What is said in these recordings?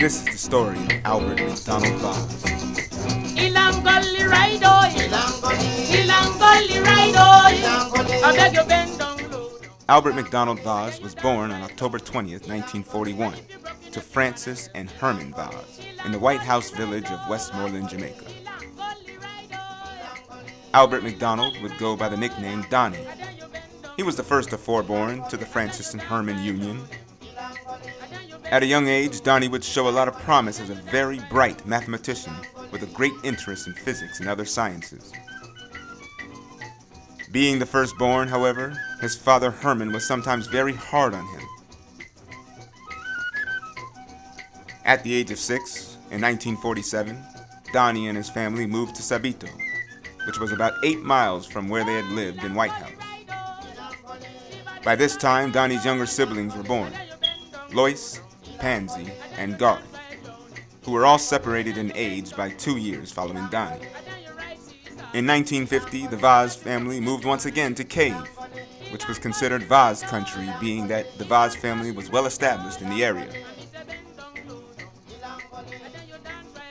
This is the story of Albert McDonald Vaz. Albert McDonald Vaz was born on October 20th, 1941, to Francis and Herman Vaz in the White House village of Westmoreland, Jamaica. Albert McDonald would go by the nickname Donnie. He was the first of four born to the Francis and Herman union. At a young age, Donnie would show a lot of promise as a very bright mathematician with a great interest in physics and other sciences. Being the firstborn, however, his father Herman was sometimes very hard on him. At the age of 6, in 1947, Donnie and his family moved to Sabito, which was about 8 miles from where they had lived in White House. By this time, Donnie's younger siblings were born, Lois, Pansy, and Garth, who were all separated in age by 2 years following Donnie. In 1950, the Vaz family moved once again to Cave, which was considered Vaz country, being that the Vaz family was well established in the area.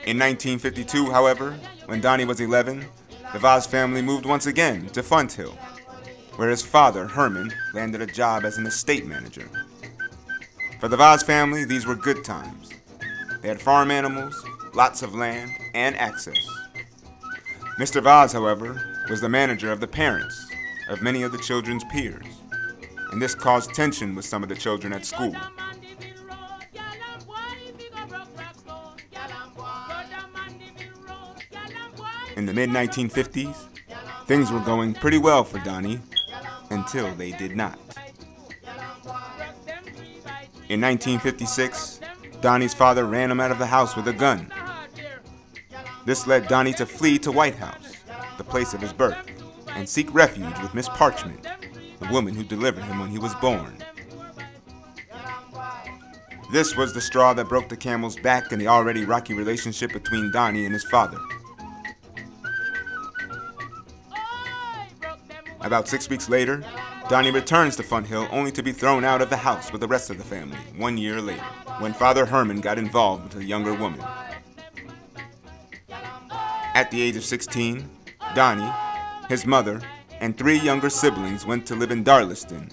In 1952, however, when Donnie was 11, the Vaz family moved once again to Funt Hill, where his father, Herman, landed a job as an estate manager. For the Vaz family, these were good times. They had farm animals, lots of land, and access. Mr. Vaz, however, was the manager of the parents of many of the children's peers, and this caused tension with some of the children at school. In the mid-1950s, things were going pretty well for Donnie until they did not. In 1956, Donnie's father ran him out of the house with a gun. This led Donnie to flee to White House, the place of his birth, and seek refuge with Miss Parchment, the woman who delivered him when he was born. This was the straw that broke the camel's back in the already rocky relationship between Donnie and his father. About 6 weeks later, Donnie returns to Funt Hill only to be thrown out of the house with the rest of the family 1 year later, when Father Herman got involved with a younger woman. At the age of 16, Donnie, his mother, and 3 younger siblings went to live in Darlaston.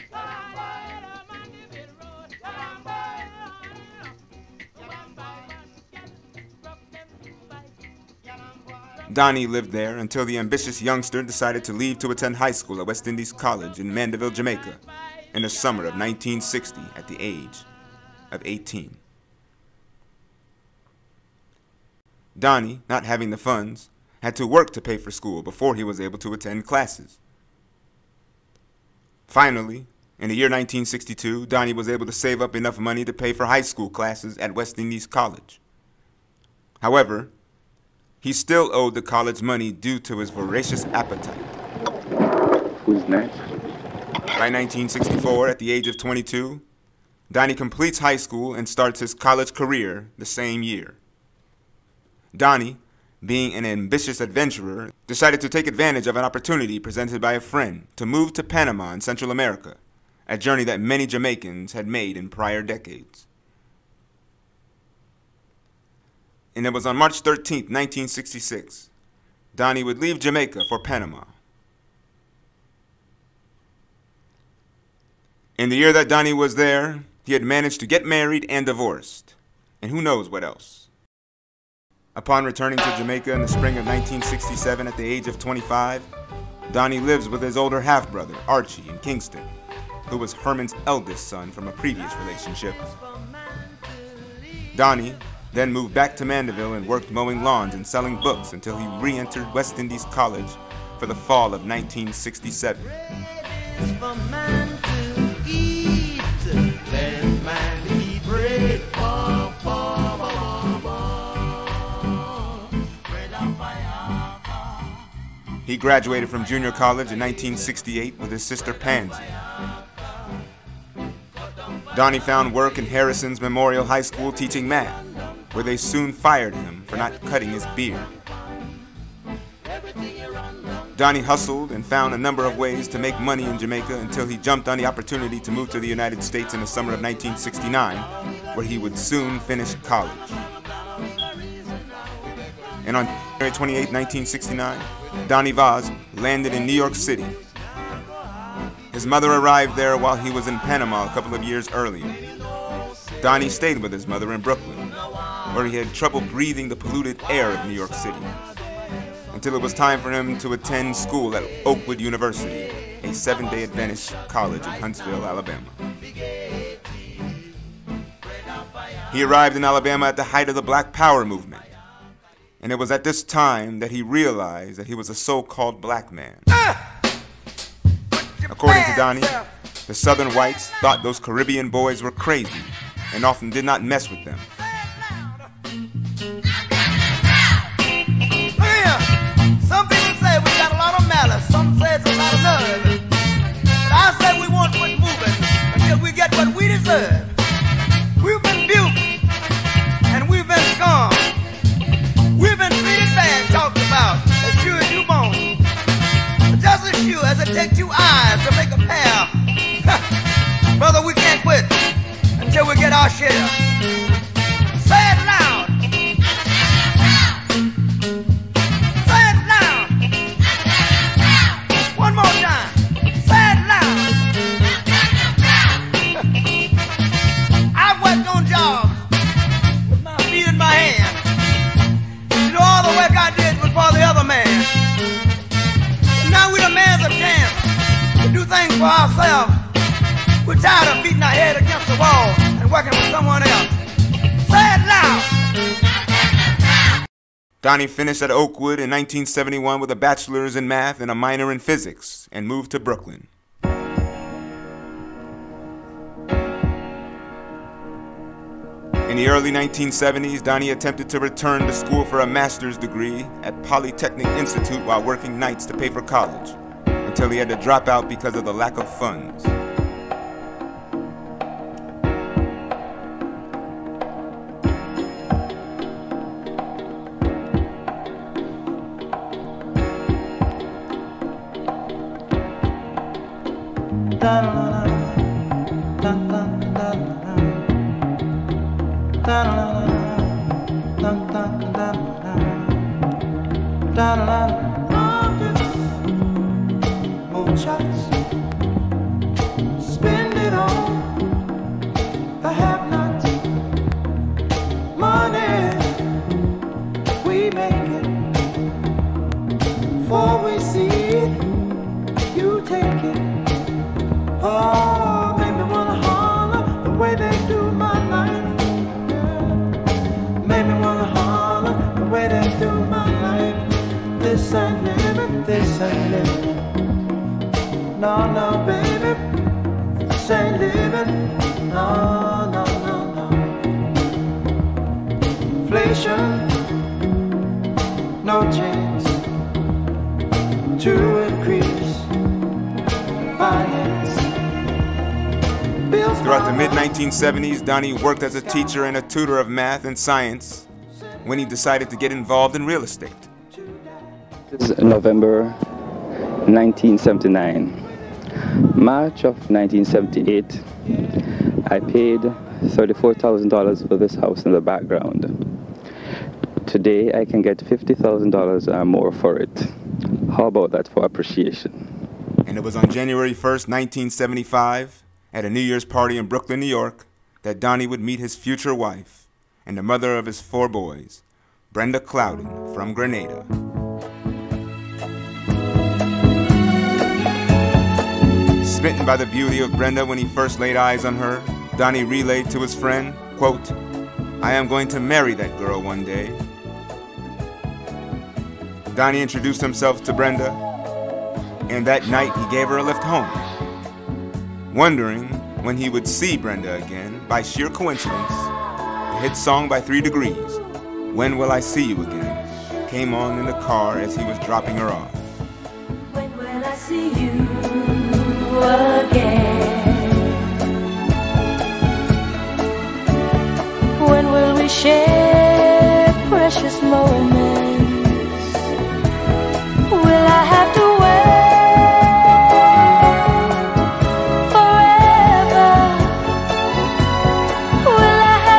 Donnie lived there until the ambitious youngster decided to leave to attend high school at West Indies College in Mandeville, Jamaica, in the summer of 1960 at the age of 18. Donnie, not having the funds, had to work to pay for school before he was able to attend classes. Finally, in the year 1962, Donnie was able to save up enough money to pay for high school classes at West Indies College. However, he still owed the college money due to his voracious appetite. Who's next? By 1964, at the age of 22, Donnie completes high school and starts his college career the same year. Donnie, being an ambitious adventurer, decided to take advantage of an opportunity presented by a friend to move to Panama in Central America, a journey that many Jamaicans had made in prior decades. And it was on March 13, 1966, Donnie would leave Jamaica for Panama. In the year that Donnie was there, he had managed to get married and divorced, and who knows what else. Upon returning to Jamaica in the spring of 1967 at the age of 25, Donnie lives with his older half-brother, Archie, in Kingston, who was Herman's eldest son from a previous relationship. Donnie then moved back to Mandeville and worked mowing lawns and selling books until he re-entered West Indies College for the fall of 1967. He graduated from junior college in 1968 with his sister Pansy. Donnie found work in Harrison's Memorial High School teaching math, where they soon fired him for not cutting his beard. Donnie hustled and found a number of ways to make money in Jamaica until he jumped on the opportunity to move to the United States in the summer of 1969, where he would soon finish college. And on January 28, 1969, Donnie Vaz landed in New York City. His mother arrived there while he was in Panama a couple of years earlier. Donnie stayed with his mother in Brooklyn, where he had trouble breathing the polluted air of New York City, until it was time for him to attend school at Oakwood University, a Seventh-day Adventist college in Huntsville, Alabama. He arrived in Alabama at the height of the Black Power movement, and it was at this time that he realized that he was a so-called black man. According to Donnie, the Southern whites thought those Caribbean boys were crazy and often did not mess with them. Some people say we got a lot of malice, some say it's a lot of nerve. But I say we won't quit moving until we get what we deserve. We've been buked and we've been scorned. We've been treated bad, talked about, as sure as you born. But just as sure as it takes 2 eyes to make a pair, brother, we can't quit until we get our share. Say it loud. One more time. Say it loud. I've worked on jobs with my feet in my hand. You know, all the work I did was for the other man. But now we demand a chance to do things for ourselves. We're tired of beating our head against the wall and working with someone else. Say it loud. Donnie finished at Oakwood in 1971 with a bachelor's in math and a minor in physics and moved to Brooklyn. In the early 1970s, Donnie attempted to return to school for a master's degree at Polytechnic Institute while working nights to pay for college, until he had to drop out because of the lack of funds. Spend it on the have-nots. Money, we make it. Before we see it, you take it. Oh, make me wanna holler the way they do my life. Yeah. Make me wanna holler the way they do my life. This ain't living, this ain't living. No, no, baby, this ain't living. No, no, no, no. Inflation, no chance to increase finance. Throughout the mid-1970s, Donnie worked as a teacher and a tutor of math and science when he decided to get involved in real estate. This is November 1979. March of 1978, I paid $34,000 for this house in the background. Today, I can get $50,000 or more for it. How about that for appreciation? And it was on January 1st, 1975, at a New Year's party in Brooklyn, New York, that Donnie would meet his future wife and the mother of his 4 boys, Brenda Clouden from Grenada. Smitten by the beauty of Brenda when he first laid eyes on her, Donnie relayed to his friend, quote, "I am going to marry that girl one day." Donnie introduced himself to Brenda, and that night he gave her a lift home. Wondering when he would see Brenda again, by sheer coincidence, the hit song by 3 Degrees, "When Will I See You Again," came on in the car as he was dropping her off. When will I see you again? When will we share precious moments? Will I have to wait forever? Will I have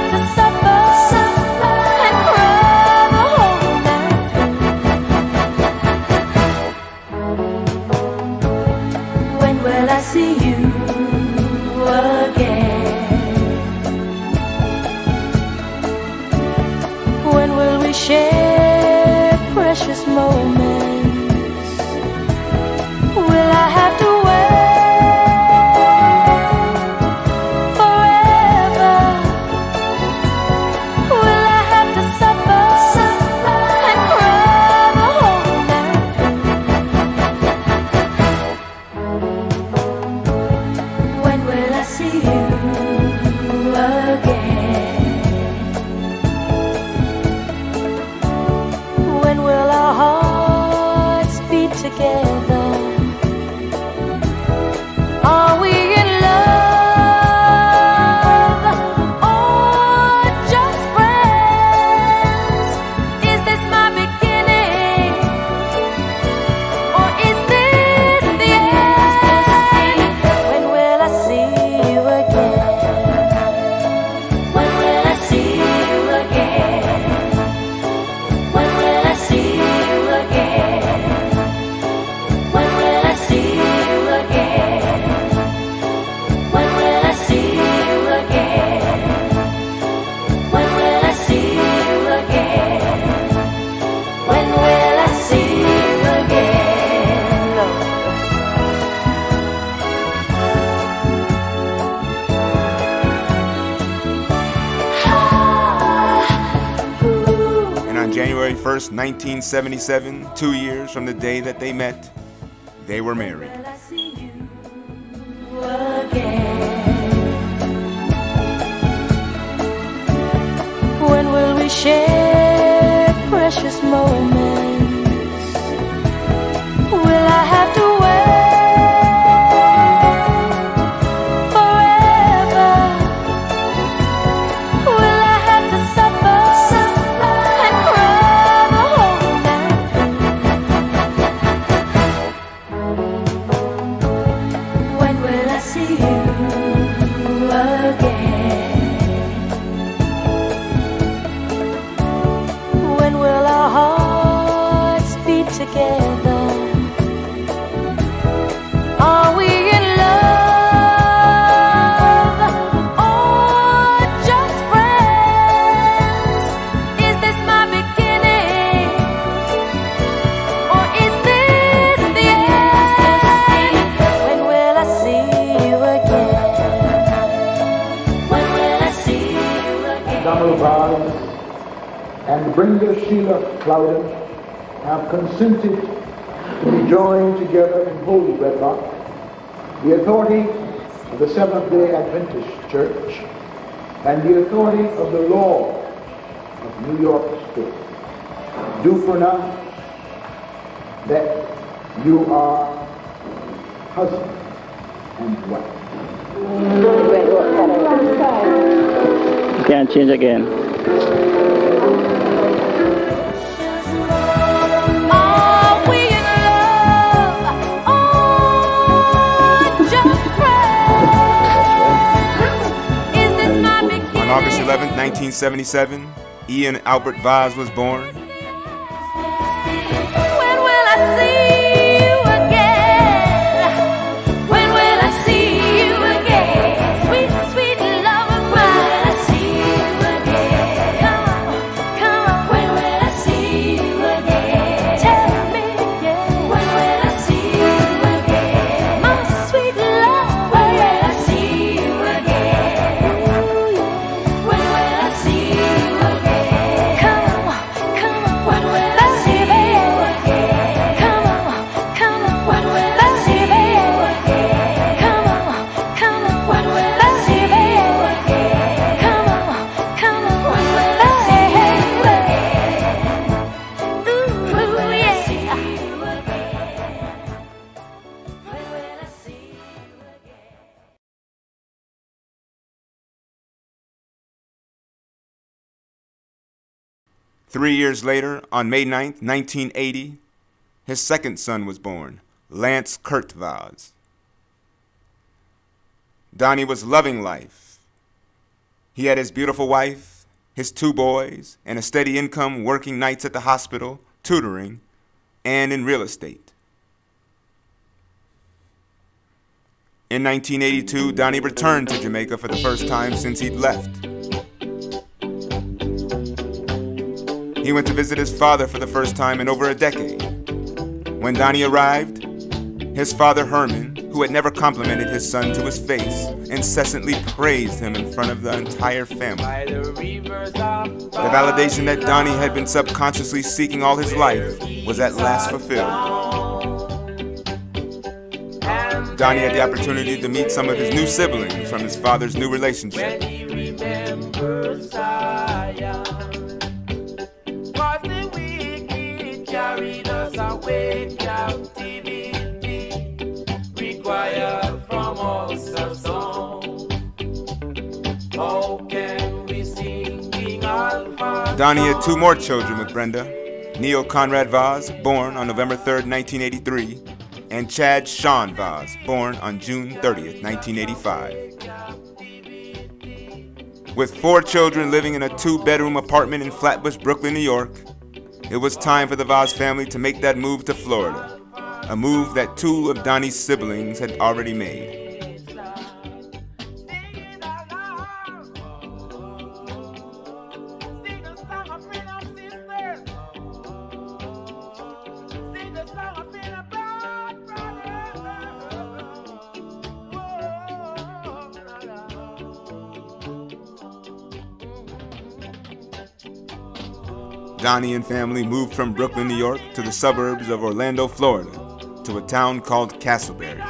share precious moments? Will I have to wait forever? Will I have to suffer and cry the whole night through? When will I see you again? When will our hearts beat together? Are we in love or just friends? Is this my beginning or is this the end? When will I see you again? When will I see you again? When will I see you again? When will I see you again? When will I see you again? When will I see you again? When will I see you again, Lord? And on January 1st, 1977, 2 years from the day that they met, they were married. Will I see you again? When will we share precious moments? Will I have to wait forever? Will I have to suffer and cry the whole night through? When will I see you again? When will our hearts beat together? Are we in love or just friends? Is this my beginning or is this the end? When will I see you again? When will I see you again? Donald Vaz and Brenda Sheila Plowden have consented to be joined together in holy wedlock. The authority of the Seventh-day Adventist Church and the authority of the law of New York State do pronounce that you are husband and wife. You can't change again. Are we in love or just friends? Is this my beginning? On August 11th, 1977, Ian Albert Vaz was born. When will I see you again? When will I see you again? Sweet, sweet love of mine. When will I see you again? Come on, come on. When will I see you again? Tell me again. When will I see you again? My sweet love. When will I see you again? Ooh, yeah. When will I see you again? Come on, come on. When will I see you again? Come on, come on. When will I see you again? Come on, come on. When will I see you again? Come on, come on. When will I see you again? Ooh, yeah. When will I see you again? 3 years later, on May 9th, 1980, his second son was born, Lance Kurt Vaz. Donnie was loving life. He had his beautiful wife, his 2 boys, and a steady income working nights at the hospital, tutoring, and in real estate. In 1982, Donnie returned to Jamaica for the first time since he'd left. He went to visit his father for the first time in over a decade. When Donnie arrived, his father Herman, who had never complimented his son to his face, incessantly praised him in front of the entire family. The validation that Donnie had been subconsciously seeking all his life was at last fulfilled. Donnie had the opportunity to meet some of his new siblings from his father's new relationship. Donnie had two more children with Brenda, Neil Conrad Vaz, born on November 3rd, 1983, and Chad Sean Vaz, born on June 30th, 1985. With 4 children living in a 2-bedroom apartment in Flatbush, Brooklyn, New York, it was time for the Vaz family to make that move to Florida, a move that 2 of Donnie's siblings had already made. Donnie and family moved from Brooklyn, New York to the suburbs of Orlando, Florida, to a town called Castleberry.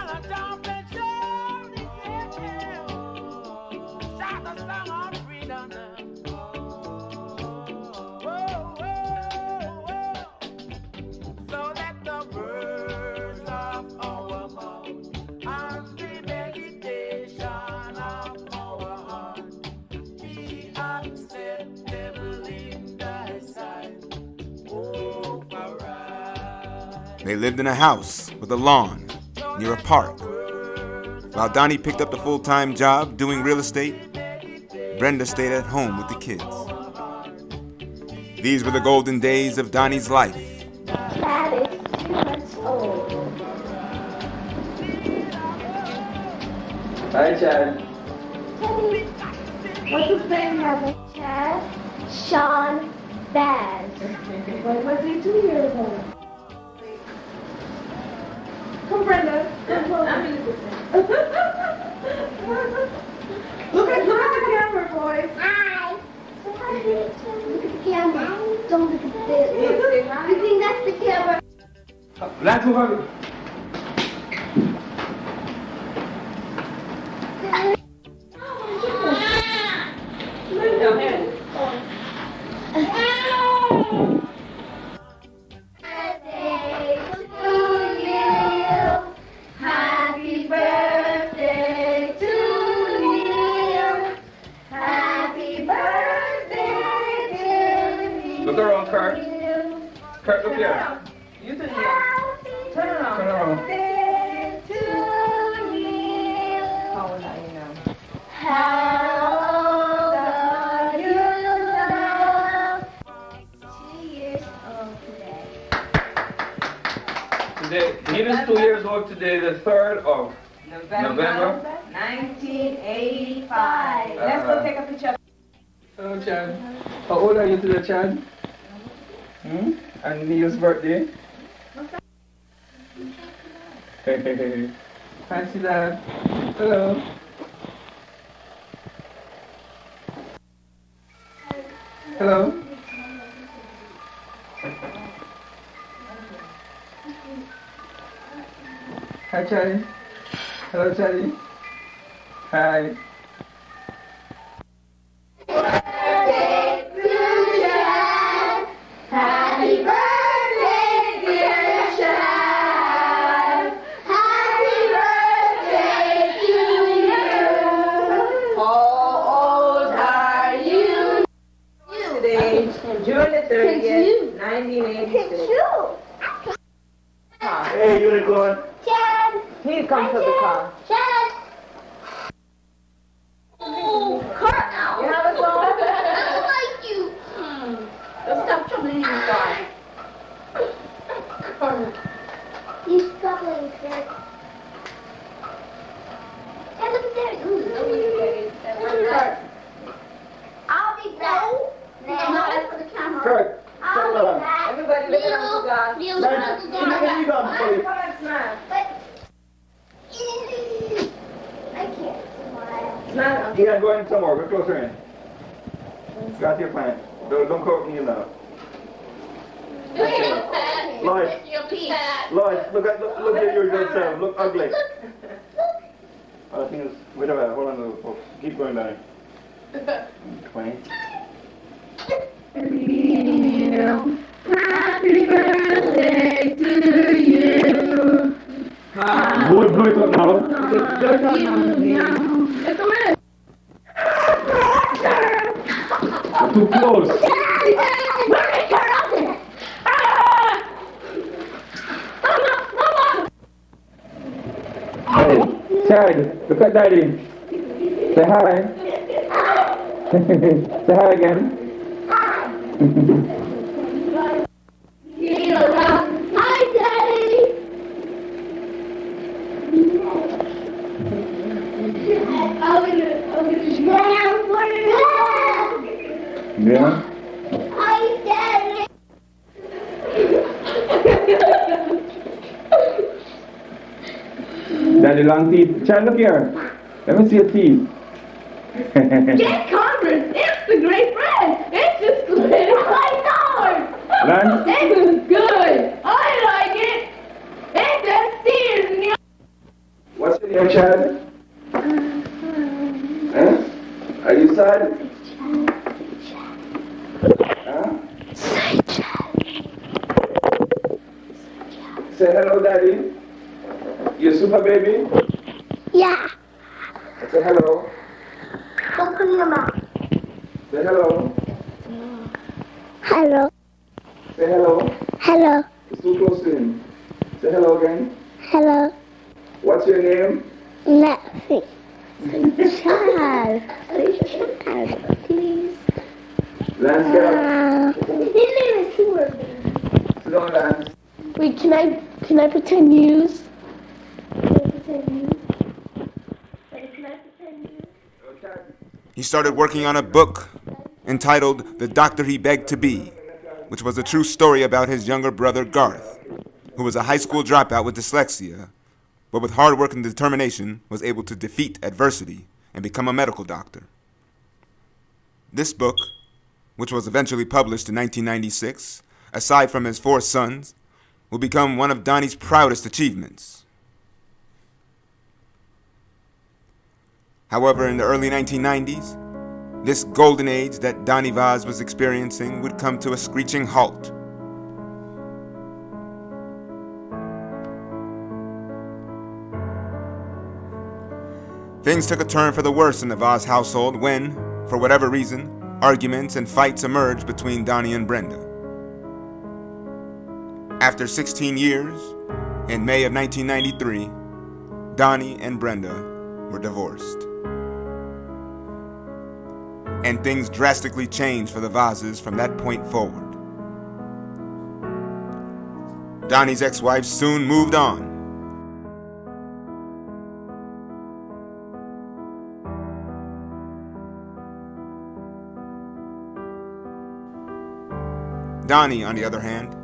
They lived in a house with a lawn near a park. While Donnie picked up the full-time job doing real estate, Brenda stayed at home with the kids. These were the golden days of Donnie's life. Chad is 2 months old. Hi, Chad. What's his name, Mother? Chad Sean Baz. When was he 2 years old? Come, Brenda. Come on. Look at the camera, boys. Hi. Look at the camera. Don't look at this. You think that's the camera? Let's move on. Look around, Kurt. Kurt, look here. You turn around. Turn around. Turn around. How old are you now? How old are you now? 2 years old today. Today, he is 2 years old today, the 3rd of November. 1985. Let's go take a picture. Hello, Chad. How old are you today, Chad? And Neil's birthday? Hey. Fancy Dad. Hello. Hello. Hi, Charlie. Hello, Charlie. Hi. Happy birthday, dear Chad. Happy birthday to you. How old are you today? June the 30th, 1986. Hey, unicorn. Chad. He comes to the car. Chad. Oh, Kurt now. You have a song? I don't like you. Don't stop troubling you, guy. You struggling, Kurt. Hey, look at that. I'll be back. No, that's for the camera. Kurt, Yeah, go in some more. Go closer in. Got your plant. Don't coat me now. Lois, look at your yourself. Look ugly. I think it's whatever. Hold on, folks. Keep going, Donnie. 20. Happy birthday to you. Blow it up now. Too close. Hey, Chad, look at Daddy. Say hi. Say hi again. Hi, Daddy. Yeah. Hi, Daddy. Daddy long teeth. Chad, look here. Let me see your teeth. Get Congress. It's the great bread. It's just good. I know. Lance? It was good. I like it. It's that season. What's your name, Chad? Huh? Are you sad? Huh? Say hello, Daddy. You super baby? Yeah. Say hello. Open your mouth. Say hello. Hello. Say hello. Hello. It's too close to him. Say hello again. Hello. What's your name? Nothing. Child. Please. Lance, get up. His name is Hubert. Sit down, Lance. Wait, can I pretend news? Can I pretend news? He started working on a book entitled The Doctor He Begged to Be, which was a true story about his younger brother Garth, who was a high school dropout with dyslexia, but with hard work and determination was able to defeat adversity and become a medical doctor. This book, which was eventually published in 1996, aside from his 4 sons, will become one of Donnie's proudest achievements. However, in the early 1990s, this golden age that Donnie Vaz was experiencing would come to a screeching halt. Things took a turn for the worse in the Vaz household when, for whatever reason, arguments and fights emerged between Donnie and Brenda. After 16 years, in May of 1993, Donnie and Brenda were divorced. And things drastically changed for the Vazes from that point forward. Donnie's ex-wife soon moved on. Donnie, on the other hand,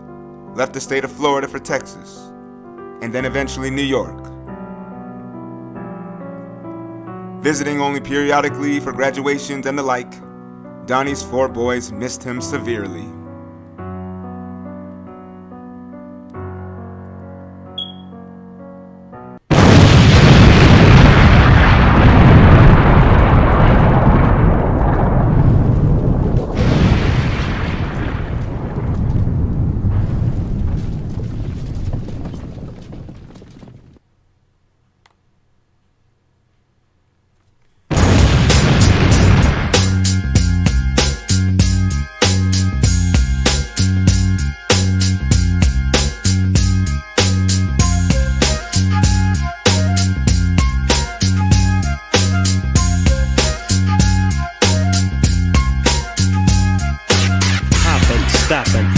left the state of Florida for Texas, and then eventually New York. Visiting only periodically for graduations and the like, Donnie's 4 boys missed him severely.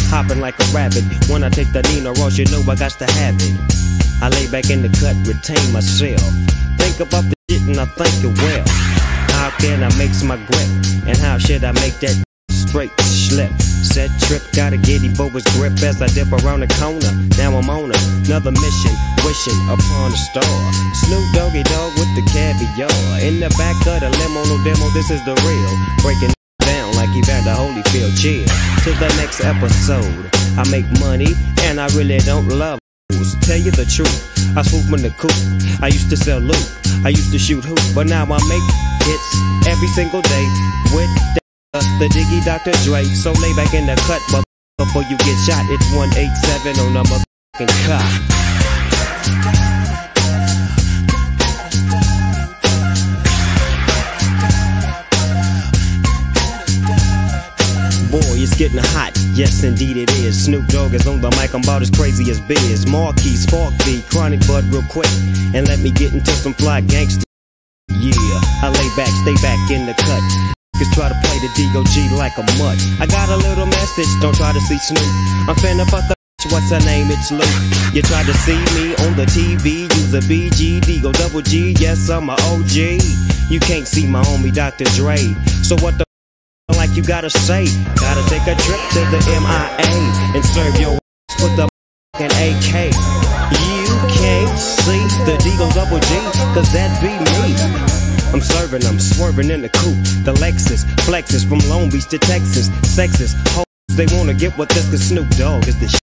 Hopping like a rabbit. When I take the Nina Ross, you know I got to have it. I lay back in the cut, retain myself. Think about the shit and I think it well. How can I make my grip? And how should I make that straight slip? set trip, gotta get him for his grip as I dip around the corner. Now I'm on another mission, wishing upon a star. Snoop Doggy Dogg with the caviar. In the back of the limo, no demo, this is the real. Breaking down like Evander Holyfield. Cheers to the next episode. I make money and I really don't love fools. Tell you the truth, I swoop in the coop. I used to sell loot, I used to shoot hoop, but now I make hits every single day with the Diggy Dr. Dre. So lay back in the cut, but before you get shot, it's 187 on the motherfucking cop. Boy, it's getting hot, yes indeed it is. Snoop Dogg is on the mic, I'm about as crazy as Biz. Marquis, Spark B, Chronic Bud real quick, and let me get into some fly gangster. Yeah, I lay back, stay back in the cut. Niggas try to play the D.O.G. like a mutt. I got a little message, don't try to see Snoop. I'm finna fuck a bitch, what's her name? It's Luke. You try to see me on the TV, use a BG, D-O-double-G, yes I'm a OG. You can't see my homie Dr. Dre, so what the like you gotta say? Gotta take a trip to the MIA and serve your ass with the f***ing AK. You can't see the D-O-double-G, cause that be me. I'm serving them, swerving in the coupe. The Lexus flexes from Long Beach to Texas. Sexist hoes, they wanna get with this, cause Snoop Dogg is the shit.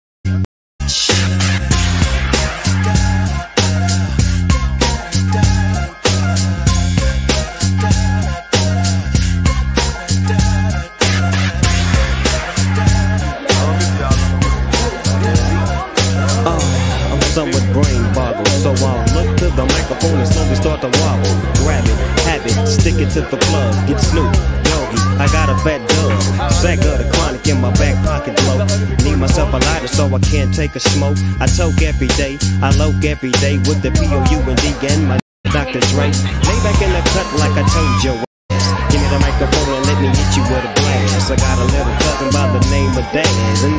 Somewhat brain boggle, so I'll look to the microphone and slowly start to wobble. Grab it, have it, stick it to the plug. Get Snoop Doggy, I got a fat dub. Sack of the chronic in my back pocket blow. Need myself a lighter so I can't take a smoke. I toke every day, I loke every day with the P-O-U-N-D and my Dr. Dre. Lay back in the cut like I told your ass. Give me the microphone and let me hit you with a blast. I got a little cousin by the name of Daz, and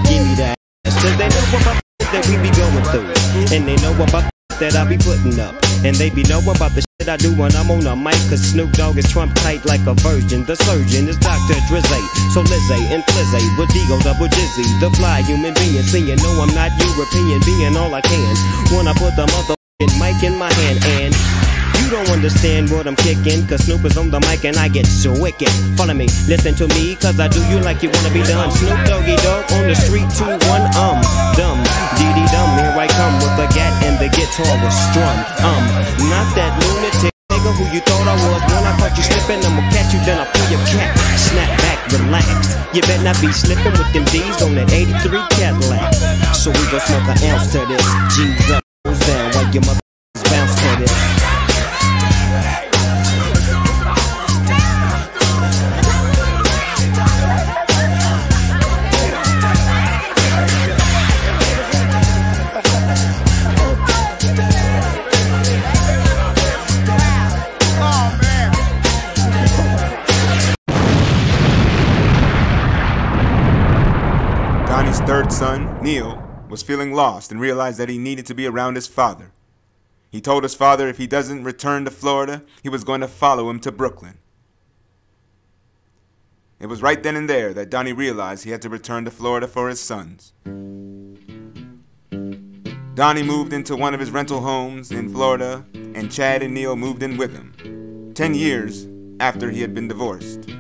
give me that ass. Cause they know about that we be going through, and they know about that I be putting up, and they be know about the shit I do when I'm on the mic, cause Snoop Dogg is Trump tight like a virgin. The surgeon is Dr. Drizzy, so Lizzie and Flizzy with D-O-double-Jizzy, the fly human being, seeing no I'm not European, being all I can when I put the motherfucking mic in my hand. And you don't understand what I'm kicking, cause Snoop is on the mic and I get so wicked. Follow me, listen to me, cause I do you like you wanna be done. Snoop Doggy Dogg on the street, 2-1, dumb, dee-dee-dum. Here I come with the gat and the guitar was strum. Not that lunatic nigga who you thought I was. When I caught you slipping, I'ma catch you, then I'll pull your cap. Snap back, relax. You better not be slipping with them D's on that 83 Cadillac. So we gon' smoke an ounce to this. G's up, goes down while your mother bounce to this. Donnie's third son, Neil, was feeling lost and realized that he needed to be around his father. He told his father if he doesn't return to Florida, he was going to follow him to Brooklyn. It was right then and there that Donnie realized he had to return to Florida for his sons. Donnie moved into one of his rental homes in Florida, and Chad and Neil moved in with him, 10 years after he had been divorced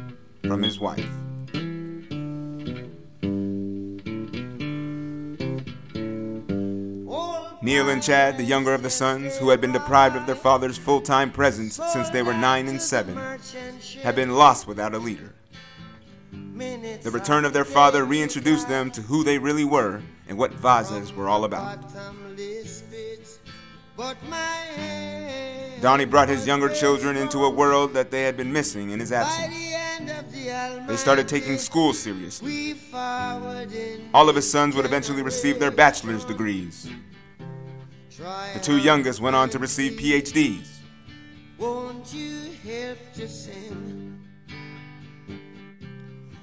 from his wife. Neil and Chad, the younger of the sons, who had been deprived of their father's full-time presence since they were 9 and 7, had been lost without a leader. The return of their father reintroduced them to who they really were and what Vazas were all about. Donnie brought his younger children into a world that they had been missing in his absence. They started taking school seriously. All of his sons would eventually receive their bachelor's degrees. The 2 youngest went on to receive PhDs.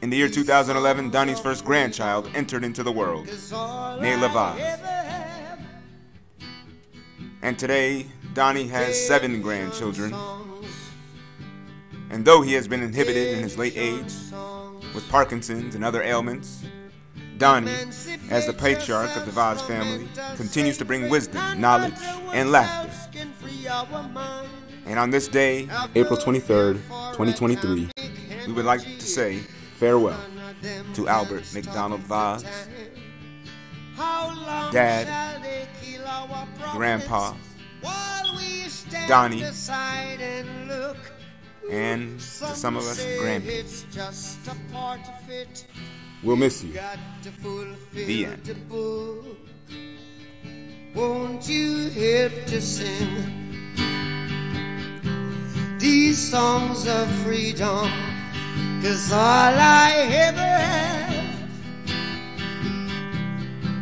In the year 2011, Donnie's first grandchild entered into the world, Nayla Vaz. And today, Donnie has 7 grandchildren. And though he has been inhibited in his late age, with Parkinson's and other ailments, Donnie, as the patriarch of the Vaz family, continues to bring wisdom, knowledge, and laughter. And on this day, April 23rd, 2023, we would like to say farewell to Albert McDonald Vaz, Dad, Grandpa, Donnie, and to some of us, grandkids. We'll miss you. The end. Won't you help to sing these songs of freedom? 'Cause all I ever have,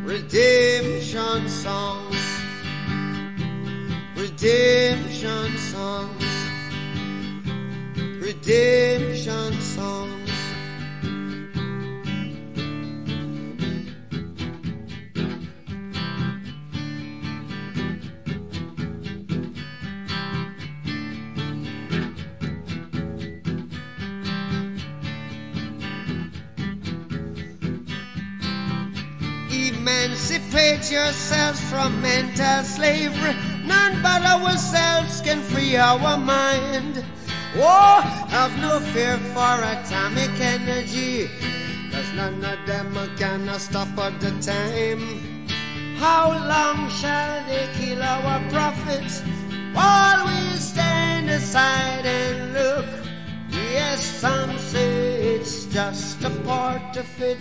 redemption songs, redemption songs, redemption songs. Emancipate yourselves from mental slavery. None but ourselves can free our mind. Oh, have no fear for atomic energy, 'cause none of them can stop at the time. How long shall they kill our prophets while we stand aside and look? Yes, some say it's just a part of it.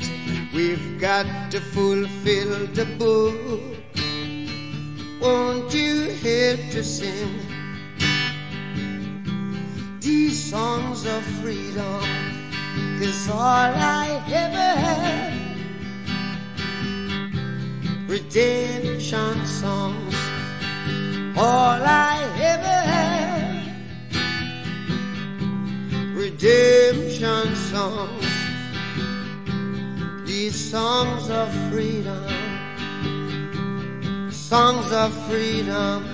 We've got to fulfill the book. Won't you help to sing these songs of freedom? 'Cause all I ever had, redemption songs. All I ever had, redemption songs. These songs of freedom, songs of freedom.